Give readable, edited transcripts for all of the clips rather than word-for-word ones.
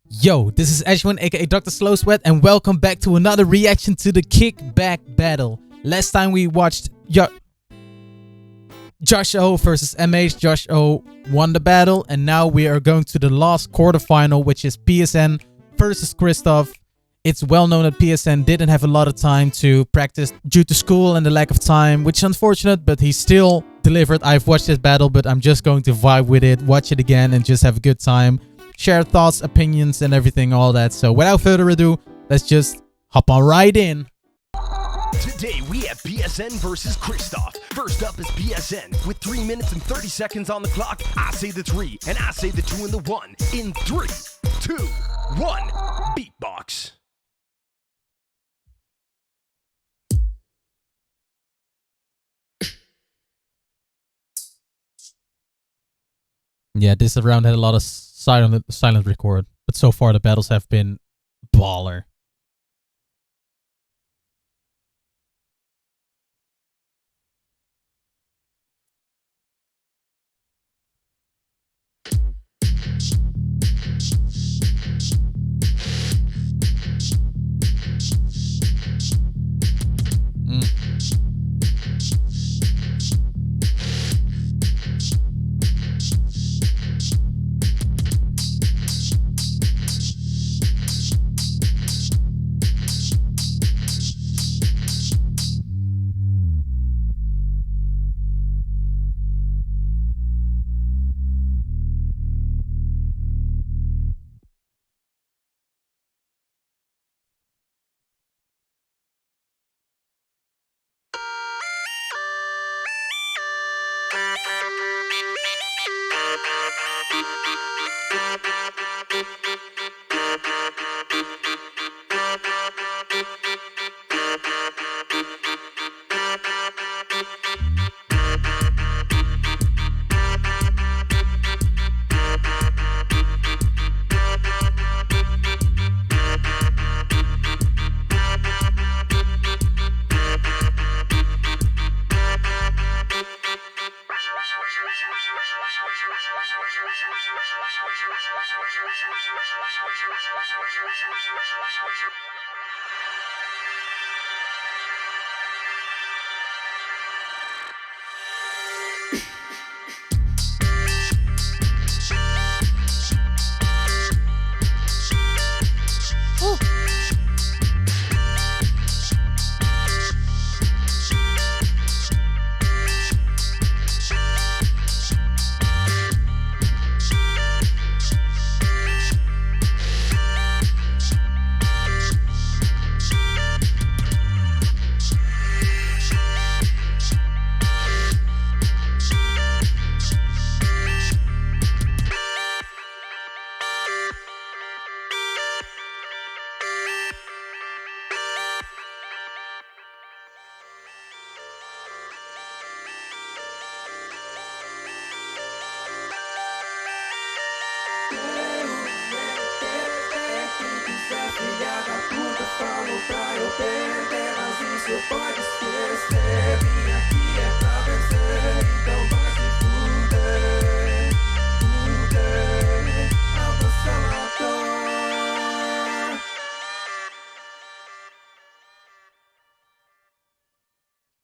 Yo, this is Ashwin, aka Dr. Slow Sweat, and welcome back to another reaction to the Kickback Battle. Last time we watched xoxo versus MH. xoxo won the battle, and now we are going to the last quarterfinal, which is PSN versus Kristóf. It's well known that PSN didn't have a lot of time to practice due to school and the lack of time, which is unfortunate, but he still delivered. I've watched this battle, but I'm just going to vibe with it, watch it again, and just have a good time. Share thoughts, opinions, and everything, all that. So without further ado, let's just hop on right in. Today we have PSN versus Kristóf. First up is PSN with 3 minutes and 30 seconds on the clock. I say the 3 and I say the 2 and the 1 in 3, 2, 1. Beatbox. Yeah, this round had a lot of silent record, but so far the battles have been baller.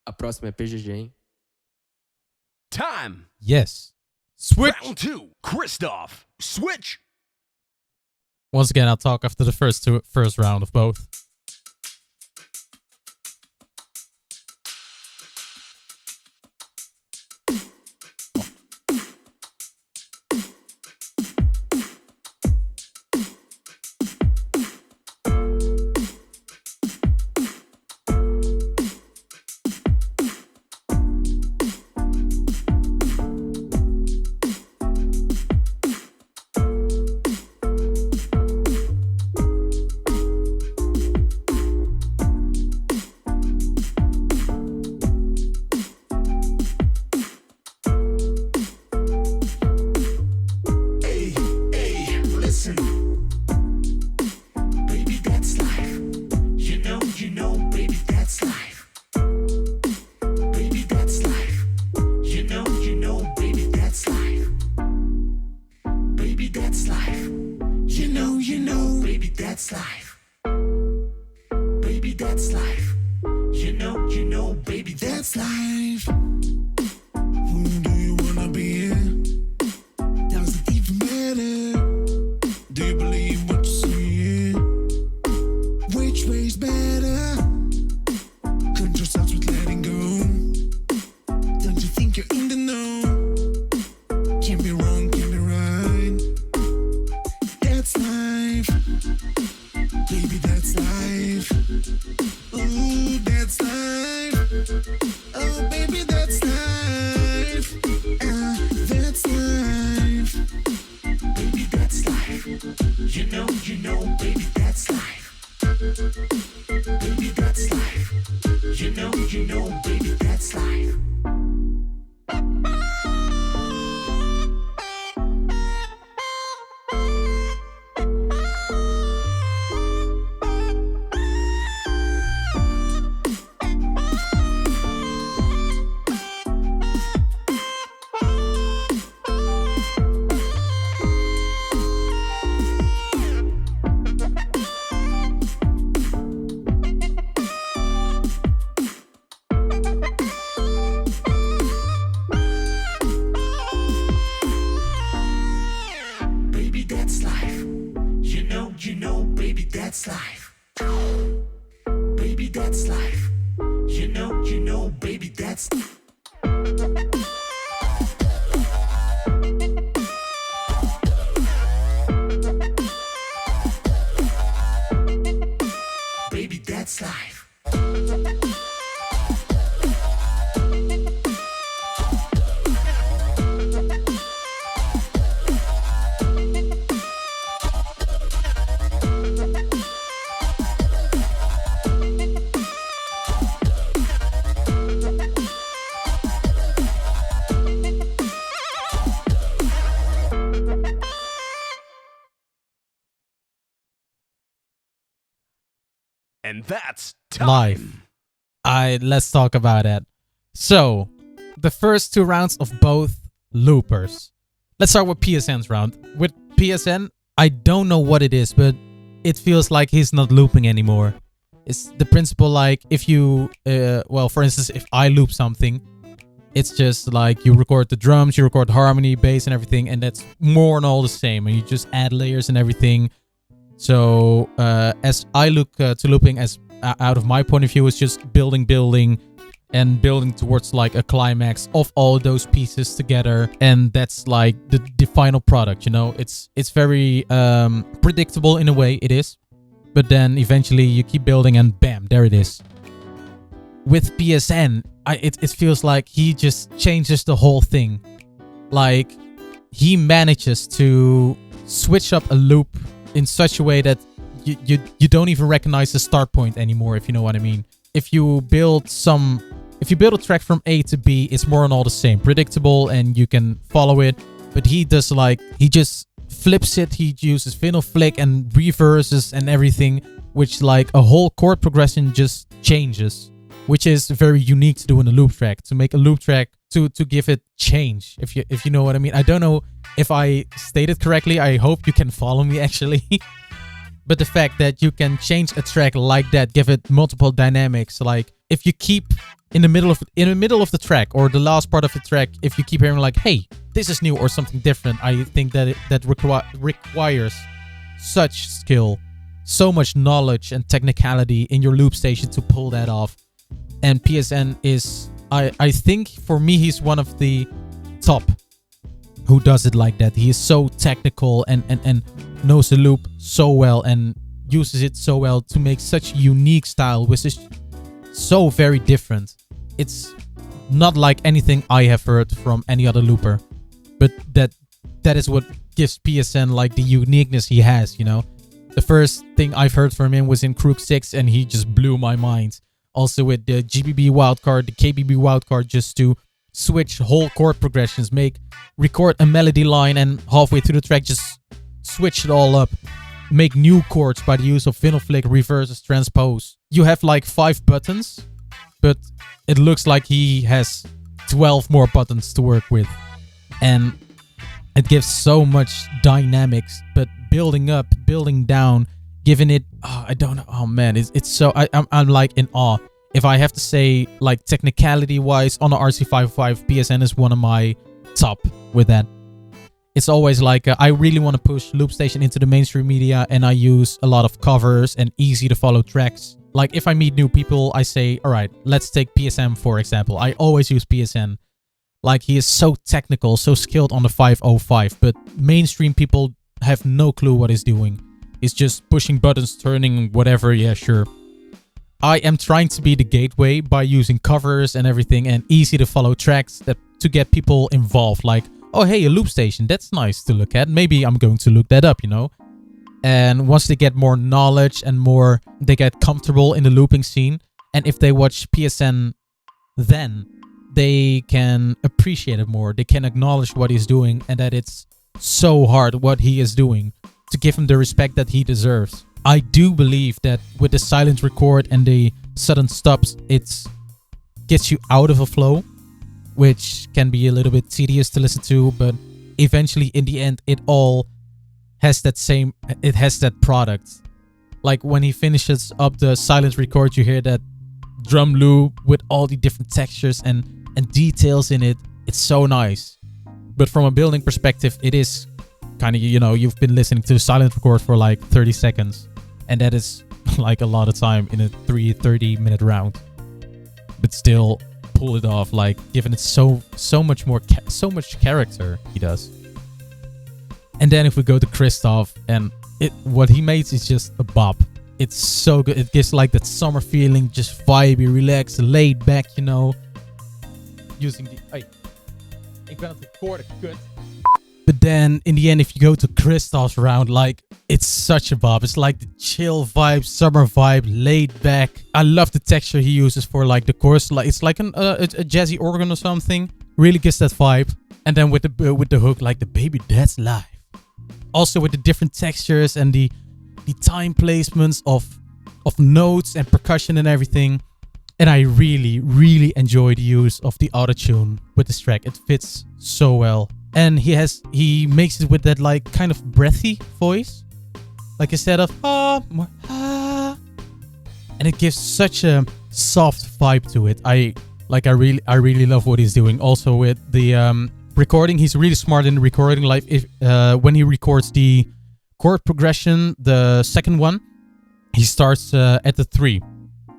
A próxima é PGG, hein? Time. Yes. Switch. Round 2. Kristóf. Switch. Once again, I'll talk after the first round of both. that's life. Baby, that's life. You know, baby, that's life. Who do you wanna be in? Does it even matter? Do you believe what you see? Which way's better? Control starts with letting go. Don't you think you're in the know? Can't be wrong, can't be right. That's life. Baby, that's life. Ooh, that's life. Oh, baby, that's life. That's life. Baby, that's life. You know, baby, that's life. Baby, that's life. You know, baby, that's life. Baby, that's life. You know, baby, that's life. Baby, that's life. You know, baby, that's. Baby, that's life. And that's time. Live. Let's talk about that. So, the first 2 rounds of both loopers. Let's start with PSN's round. With PSN, I don't know what it is, but it feels like he's not looping anymore. It's the principle like if you, well, for instance, if I loop something, it's just like you record the drums, you record harmony, bass, and everything, and that's more and all the same, and you just add layers and everything. So as I look to looping, as out of my point of view, it's just building and building towards like a climax of all those pieces together, and that's like the final product, you know. It's very predictable in a way, it is, but then eventually you keep building and bam, there it is. With PSN, it feels like he just changes the whole thing. Like he manages to switch up a loop in such a way that you don't even recognize the start point anymore, if you know what I mean. If you build a track from A to B, it's more and all the same, predictable, and you can follow it. But he does he just flips it. He uses fiddle flick and reverses and everything, which like a whole chord progression just changes, which is very unique to do in a loop track. To make a loop track to give it change, if you know what I mean. I don't know if I stated correctly. I hope you can follow me actually. But the fact that you can change a track like that, give it multiple dynamics, like if you keep in the middle of the track or the last part of the track, if you keep hearing like, hey, this is new or something different, I think that that requires such skill, so much knowledge and technicality in your loop station to pull that off. And PSN is, I think for me, he's one of the top who does it like that. He is so technical and knows the loop so well and uses it so well to make such a unique style, which is so very different. It's not like anything I have heard from any other looper, but that is what gives PSN like the uniqueness he has, you know. The first thing I've heard from him was in Crook 6 and he just blew my mind. Also with the GBB wildcard, the KBB wildcard, just to switch whole chord progressions, record a melody line and halfway through the track just switch it all up, make new chords by the use of fiddle flick, reverses, transpose. You have like 5 buttons, but it looks like he has 12 more buttons to work with, and it gives so much dynamics. But building up, building down, giving it, I don't know, oh man, it's so, I'm like in awe. If I have to say, like, technicality wise, on the RC505, PSN is one of my top with that. It's always like, I really want to push LOOPSTATION into the mainstream media, and I use a lot of covers and easy to follow tracks. Like, if I meet new people, I say, all right, let's take PSN for example. I always use PSN. Like, he is so technical, so skilled on the 505, but mainstream people have no clue what he's doing. He's just pushing buttons, turning whatever, yeah, sure. I am trying to be the gateway by using covers and everything and easy to follow tracks to get people involved. Like, oh, hey, a LOOPSTATION, that's nice to look at. Maybe I'm going to look that up, you know? And once they get more knowledge and more, they get comfortable in the looping scene. And if they watch PSN, then they can appreciate it more. They can acknowledge what he's doing and that it's so hard what he is doing to give him the respect that he deserves. I do believe that with the silent record and the sudden stops, it gets you out of a flow, which can be a little bit tedious to listen to, but eventually in the end, it all has that same, it has that product. Like when he finishes up the silent record, you hear that drum loop with all the different textures and details in it. It's so nice. But from a building perspective, it is kind of, you know, you've been listening to the silent record for like 30 seconds. And that is like a lot of time in a 30-minute round. But still pull it off, like giving it so much more, so much character he does. And then if we go to Kristóf, and what he makes is just a bop. It's so good. It gives like that summer feeling, just vibey, relaxed, laid back, you know. Using the... Hey, ik ben aan het recorden, kut. But then, in the end, if you go to Kristóf's round, like, it's such a bop. It's like the chill vibe, summer vibe, laid back. I love the texture he uses for, like, the chorus. Like, it's like a jazzy organ or something. Really gets that vibe. And then with the hook, like, the baby, that's life. Also with the different textures and the time placements of notes and percussion and everything. And I really, really enjoy the use of the autotune with this track. It fits so well. And he makes it with that like kind of breathy voice. Like instead of more and it gives such a soft vibe to it. I really love what he's doing. Also with the recording, he's really smart in the recording. Like when he records the chord progression, the second one, he starts at the 3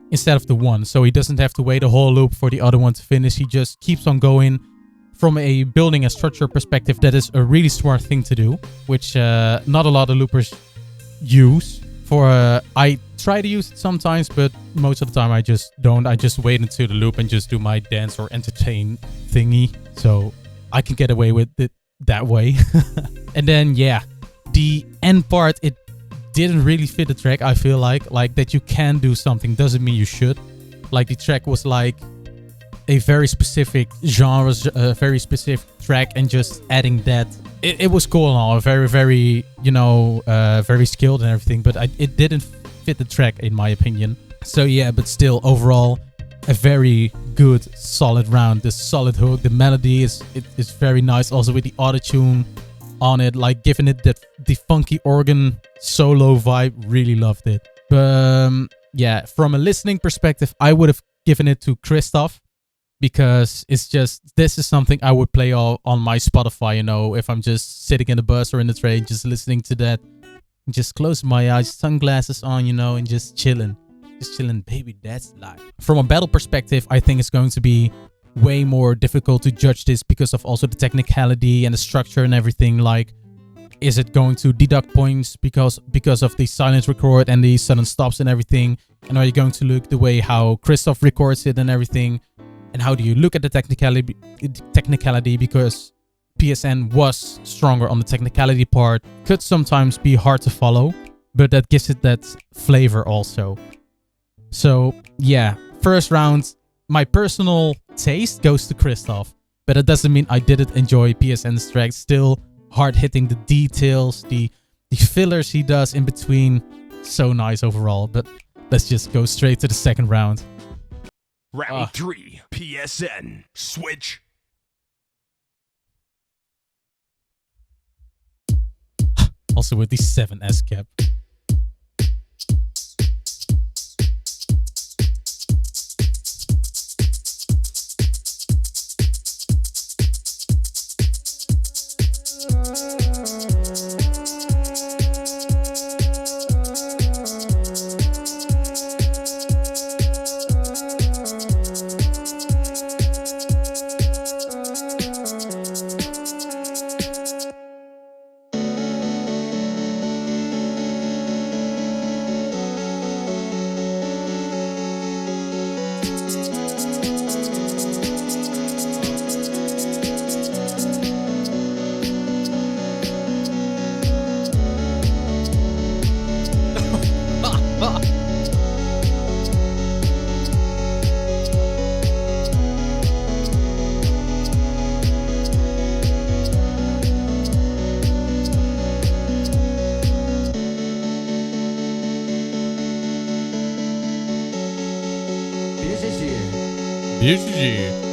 instead of the 1. So he doesn't have to wait a whole loop for the other one to finish. He just keeps on going. From a building and structure perspective, that is a really smart thing to do, which not a lot of loopers use. I try to use it sometimes, but most of the time I just don't. I just wait until the loop and just do my dance or entertain thingy. So I can get away with it that way. And then, yeah, the end part, it didn't really fit the track, I feel like. Like that you can do something doesn't mean you should. Like the track was like a very specific genre, a very specific track, and just adding that. It was cool and all, very, very, you know, very skilled and everything, but it didn't fit the track in my opinion. So yeah, but still, overall, a very good, solid round. The solid hook, the melody is very nice. Also with the autotune on it, like giving it the funky organ solo vibe. Really loved it. But yeah, from a listening perspective, I would have given it to Kristóf. Because it's just, this is something I would play on my Spotify, you know, if I'm just sitting in the bus or in the train, just listening to that, just close my eyes, sunglasses on, you know, and just chilling, baby, that's life. From a battle perspective, I think it's going to be way more difficult to judge this because of also the technicality and the structure and everything. Like, is it going to deduct points because of the silent record and the sudden stops and everything? And are you going to look the way how Kristóf records it and everything? And how do you look at the technicality? Because PSN was stronger on the technicality part. Could sometimes be hard to follow, but that gives it that flavor also. So yeah, first round, my personal taste goes to Kristóf. But it doesn't mean I didn't enjoy PSN's track. Still hard hitting, the details, the fillers he does in between. So nice overall. But let's just go straight to the second round. Round 3, PSN. Switch. Also with the 7S cap. BG.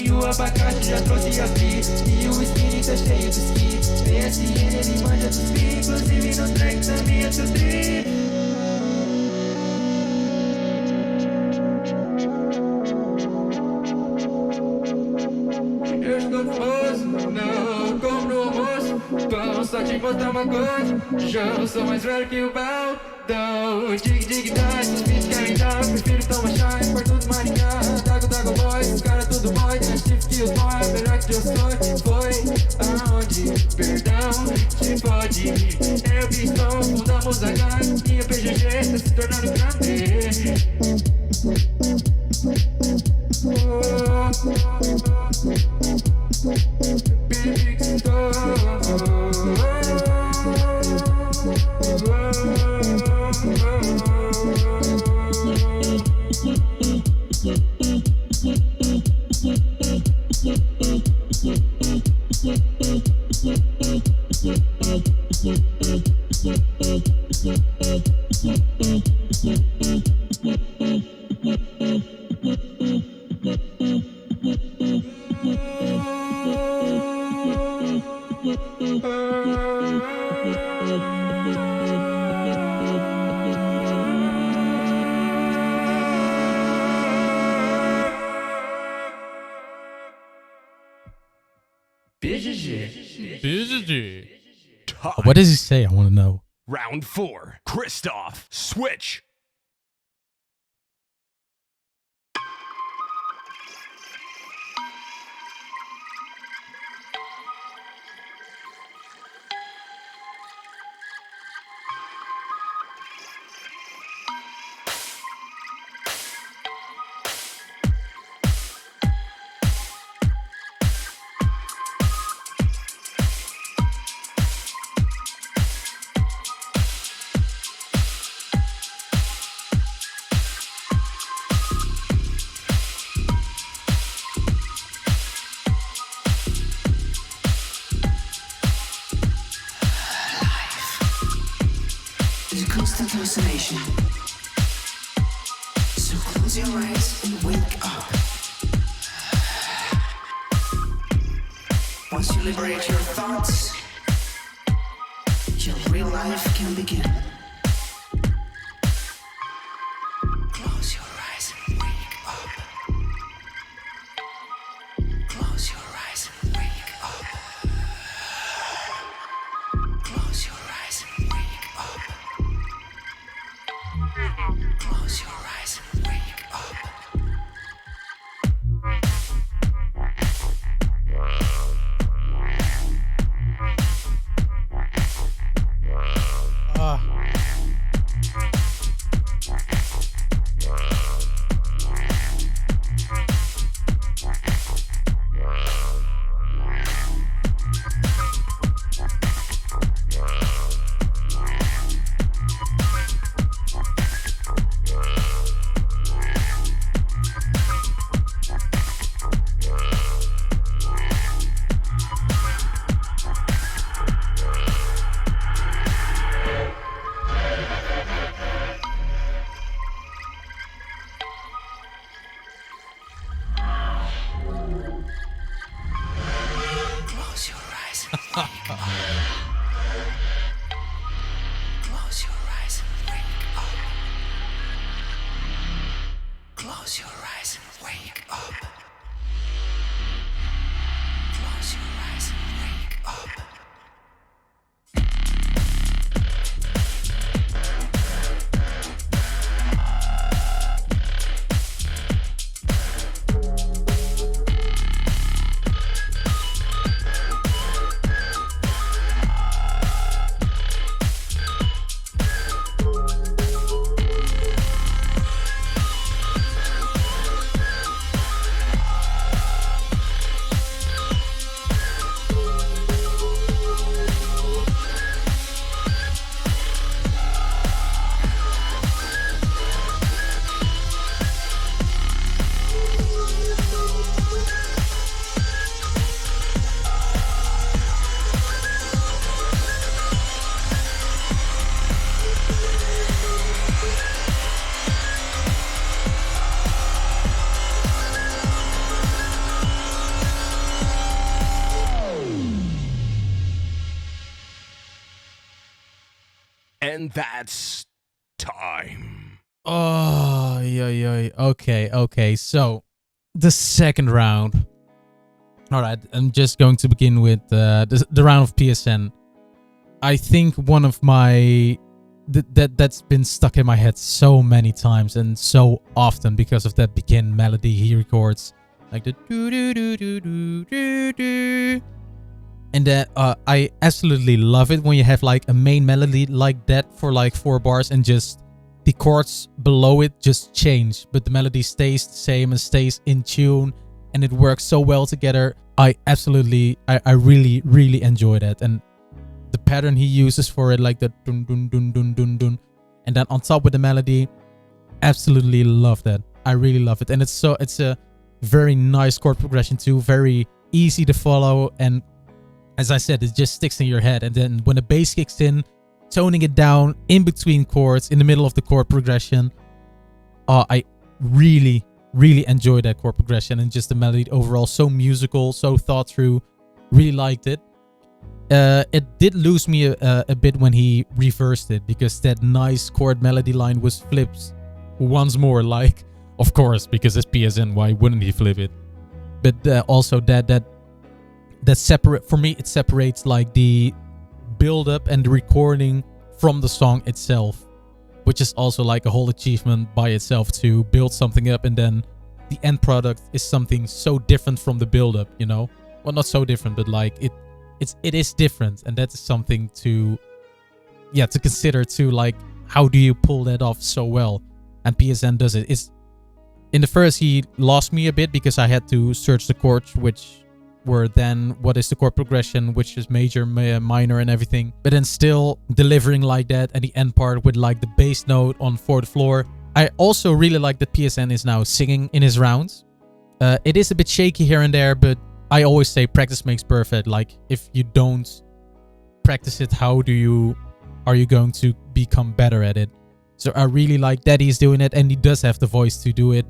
O abacate já trouxe as bis e o skinny tá cheio de ski. PSN ele manja dos bi, inclusive no track também é do trip. Eu estou famoso, não como no almoço. Pão, só te botar uma coisa. Já sou mais velho que o baldão. Dig, dá, esses beats querem dar. Prefiro tomar chá e pôr tudo marinhar. Dago boy, os caras tudo boy. Tem chifre que os boy, melhor que eu sou. Foi aonde, perdão, te pode. Eu pistão, fundamos a gangue. Minha PGG tá se tornando grande. BG. What does he say? I want to know. Round 4. Kristóf, switch. Constant hallucination. So close your eyes and wake up. Once you liberate your thoughts, your real life can begin. Close your eyes and wake up. Close your eyes and wake up. Close your eyes and wake up. Close your eyes and wake up. And that's time. Oh, yeah. Okay. So, the second round. All right, I'm just going to begin with the round of PSN. I think one of my that's been stuck in my head so many times and so often because of that begin melody he records, like the do do do do do do do, and that I absolutely love it when you have like a main melody like that for like 4 bars and just the chords below it just change, but the melody stays the same and stays in tune, and it works so well together. I really enjoy that, and the pattern he uses for it, like the dun dun dun dun dun dun, and then on top with the melody, absolutely love that. I really love it, and it's a very nice chord progression too, very easy to follow, and as I said, it just sticks in your head. And then when the bass kicks in, toning it down in between chords, in the middle of the chord progression, I really enjoy that chord progression, and just the melody overall, so musical, so thought through. Really liked it. It did lose me a bit when he reversed it, because that nice chord melody line was flipped once more, like, of course, because it's PSN, why wouldn't he flip it? But also that separate, for me, it separates like the build up and the recording from the song itself, which is also like a whole achievement by itself, to build something up and then the end product is something so different from the build up, you know? Well, not so different, but like it is different, and that is something to consider too. Like, how do you pull that off so well? And PSN does it. It's in the first, he lost me a bit because I had to search the chords, which were then what is the chord progression, which is major, minor, and everything. But then still delivering like that, and the end part with like the bass note on 4th floor. I also really like that PSN is now singing in his rounds. It is a bit shaky here and there, but I always say practice makes perfect. Like, if you don't practice it, how are you going to become better at it? So I really like that he's doing it, and he does have the voice to do it.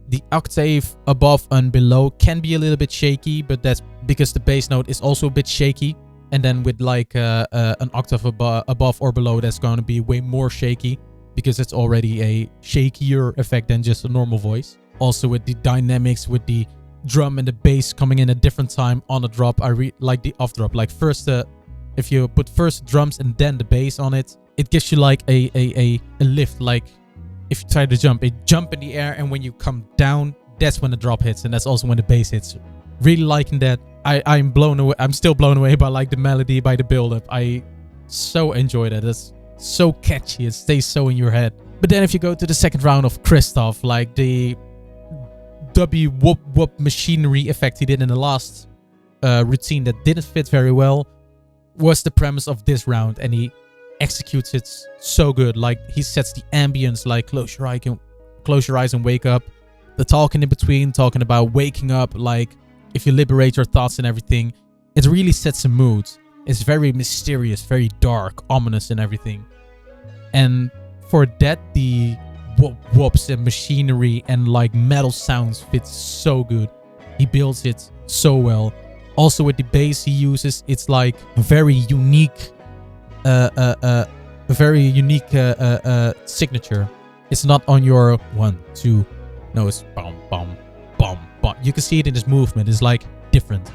The octave above and below can be a little bit shaky, but that's because the bass note is also a bit shaky. And then with like an octave above or below, that's going to be way more shaky, because it's already a shakier effect than just a normal voice. Also with the dynamics, with the drum and the bass coming in a different time on a drop, I like the off drop. Like first, if you put first drums and then the bass on it, it gives you like a lift. Like if you try to jump in the air, and when you come down, that's when the drop hits, and that's also when the bass hits. Really liking that. I'm blown away. I'm still blown away by like the melody, by the build up. I so enjoy that. It's so catchy. It stays so in your head. But then if you go to the second round of Kristóf, like the W whoop whoop machinery effect he did in the last routine that didn't fit very well, was the premise of this round, and he executes it so good. Like, he sets the ambience, like close your eyes and wake up. The talking in between, talking about waking up, like if you liberate your thoughts and everything, it really sets a mood. It's very mysterious, very dark, ominous and everything. And for that, the whoops and machinery and like metal sounds fits so good. He builds it so well. Also with the bass he uses, it's like a very unique signature. It's not on your 1, 2. No, it's bum bum bum bum. You can see it in his movement. It's like different.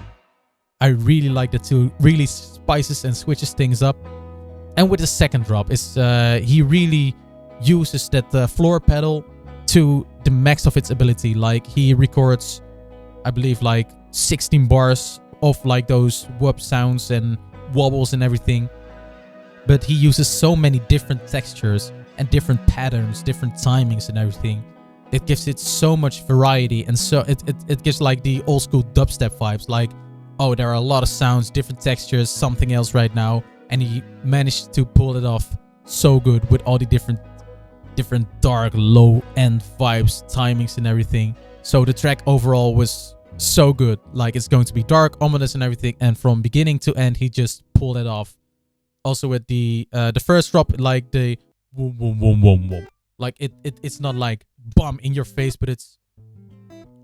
I really like that too. Really spices and switches things up. And with the second drop, it's he really uses that floor pedal to the max of its ability. Like, he records, I believe, like 16 bars of like those whoop sounds and wobbles and everything. But he uses so many different textures and different patterns, different timings and everything. It gives it so much variety, and so it gives like the old school dubstep vibes. Like, oh, there are a lot of sounds, different textures, something else right now. And he managed to pull it off so good with all the different dark, low-end vibes, timings and everything. So the track overall was so good. Like, it's going to be dark, ominous and everything. And from beginning to end, he just pulled it off. Also with the first drop, like the boom, boom, boom, boom, boom. Like, it's not like bomb in your face, but it's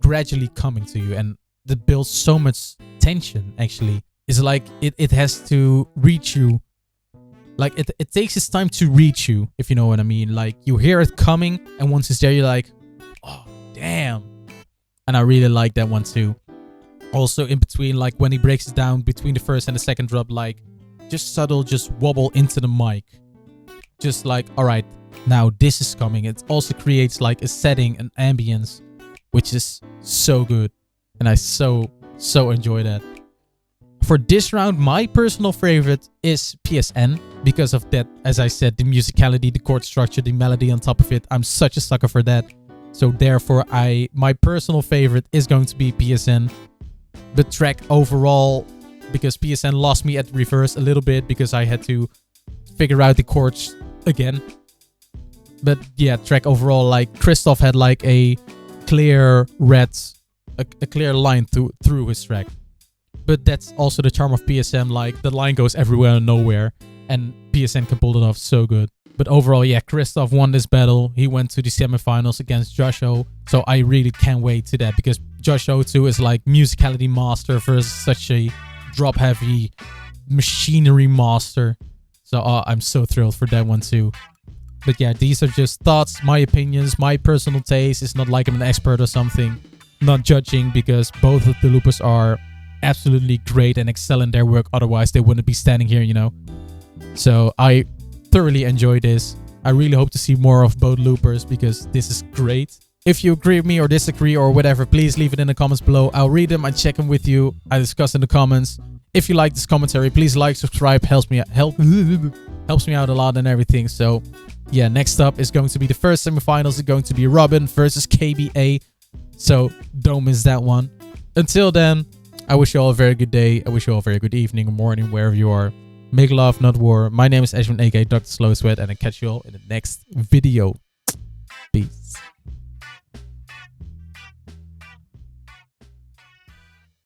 gradually coming to you. And that builds so much tension, actually. It's like it has to reach you like it takes its time to reach you, if you know what I mean. Like you hear it coming, and once it's there, you're like, oh damn. And I really like that one too. Also in between, like when he breaks it down between the first and the second drop, like just subtle, just wobble into the mic. Just like, all right, now this is coming. It also creates like a setting, an ambience, which is so good. And I so enjoy that. For this round, my personal favorite is PSN because of that, as I said, the musicality, the chord structure, the melody on top of it. I'm such a sucker for that. So therefore, my personal favorite is going to be PSN. The track overall, because PSN lost me at reverse a little bit because I had to figure out the chords again. But yeah, track overall, like Kristóf had like a clear red, a clear line through his track. But that's also the charm of PSN, like the line goes everywhere and nowhere, and PSN can pull it off so good. But overall, yeah, Kristóf won this battle. He went to the semifinals against xoxo, so I really can't wait to that, because xoxo is like musicality master versus such a drop heavy machinery master. So I'm so thrilled for that one too. But yeah, these are just thoughts, my opinions, my personal taste. It's not like I'm an expert or something. Not judging, because both of the loopers are absolutely great and excel in their work. Otherwise, they wouldn't be standing here, you know. So I thoroughly enjoy this. I really hope to see more of both loopers, because this is great. If you agree with me or disagree or whatever, please leave it in the comments below. I'll read them, I check them with you, I discuss in the comments. If you like this commentary, please like, subscribe, helps me out a lot and everything. So yeah, next up is going to be the first semifinals. It's going to be Robin versus KBA. So don't miss that one. Until then, I wish you all a very good day. I wish you all a very good evening or morning, wherever you are. Make love, not war. My name is Ashwin, aka Dr. Slow Sweat, and I'll catch you all in the next video.